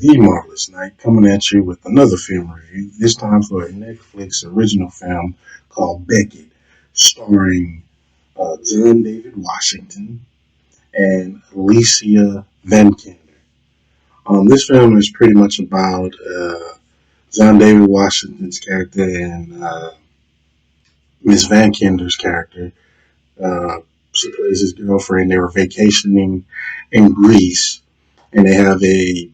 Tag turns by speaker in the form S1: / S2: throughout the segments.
S1: The Marvelous Night, coming at you with another film review, this time for a Netflix original film called Beckett, starring John David Washington and Alicia Vikander. This film is pretty much about John David Washington's character and Miss Vankinder's character. Uh, she plays his girlfriend. They were vacationing in Greece, and they have a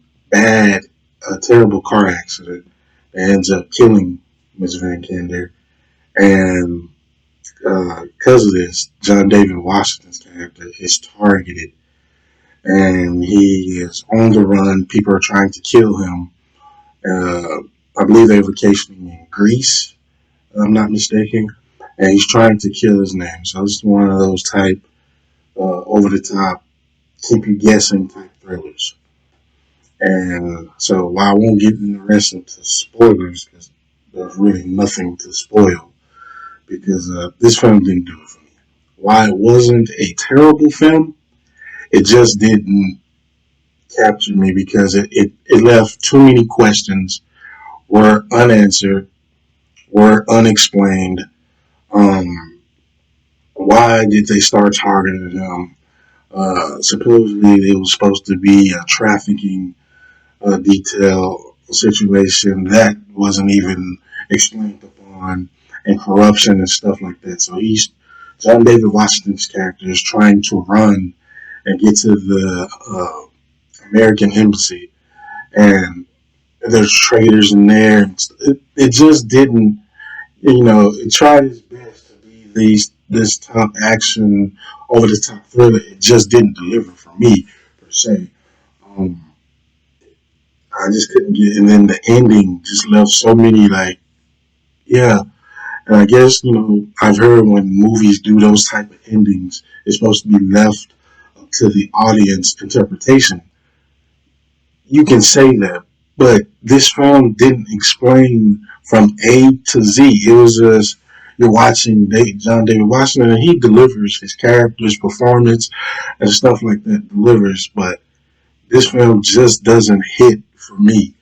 S1: terrible car accident that ends up killing Miss Van Kinder. And because of this, John David Washington's character is targeted, and he is on the run. People are trying to kill him. Uh, I believe they're vacationing in Greece, if I'm not mistaken, and he's trying to kill his name. So it's one of those type over the top, keep you guessing type thrillers. And so while I won't get in the rest into spoilers, because there's really nothing to spoil, because this film didn't do it for me. Why it wasn't a terrible film, it just didn't capture me because it left too many questions, were unanswered, were unexplained. Um, why did they start targeting him? Supposedly it was supposed to be a trafficking detail situation that wasn't even explained upon, and corruption and stuff like that. So John David Washington's character is trying to run and get to the American embassy, and there's traitors in there. It just didn't, it tried its best to be this top action, over the top thriller. It just didn't deliver for me per se. Um, I just couldn't get, and then the ending just left so many yeah. And I guess I've heard when movies do those type of endings, it's supposed to be left up to the audience interpretation. You can say that, but this film didn't explain from A to Z. It was just you're watching John David Washington, and he delivers his character's performance and stuff like that delivers, but this film just doesn't hit for me.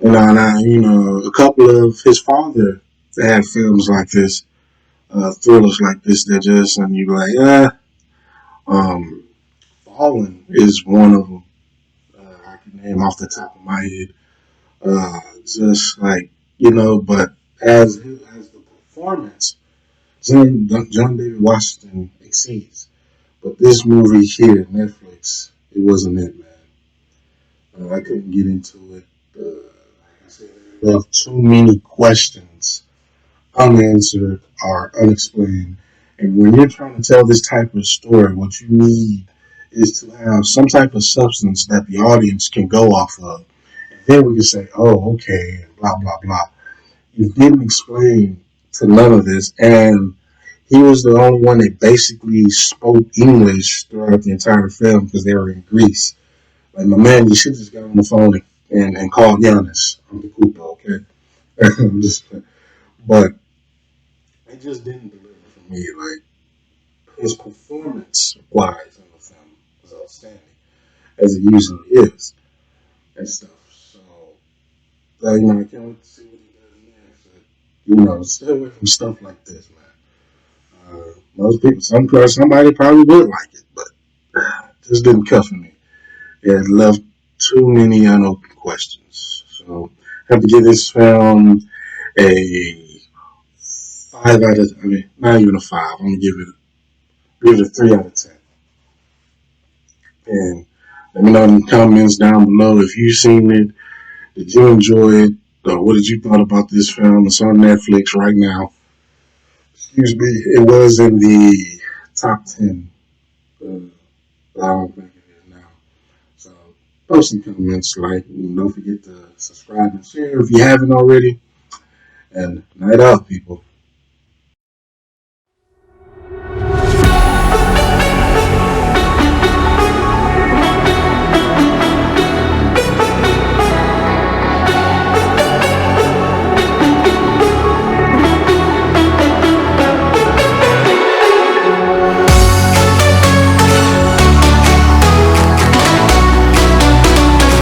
S1: A couple of his father had films like this, thrillers like this that just, and you're like, um, Fallen is one of them. I can name off the top of my head. Just like, but as the performance, John David Washington exceeds. But this movie here, Netflix, it wasn't it, man. I couldn't get into it. Like I said, there left too many questions unanswered or unexplained. And when you're trying to tell this type of story, what you need is to have some type of substance that the audience can go off of. And then we can say, oh, okay, and blah, blah, blah. You didn't explain to none of this. And he was the only one that basically spoke English throughout the entire film because they were in Greece. Like, my man, you should just got on the phone and called Giannis on the Coupa, okay? But it just didn't deliver for me. Like, his performance wise in the film was outstanding, as it usually is, and stuff. So, I can't wait to see what he does next. Stay away from stuff like this, man. Most people, somebody probably would like it, but just didn't cut for me. It left too many unopened questions. So, I have to give this film a 5 out of, not even a 5. I'm going to give it a 3 out of 10. And let me know in the comments down below if you've seen it. Did you enjoy it? Or what did you thought about this film? It's on Netflix right now. Excuse me. It was in the top 10. But I don't think it is now. So post some comments, and don't forget to subscribe and share if you haven't already. And night out, people.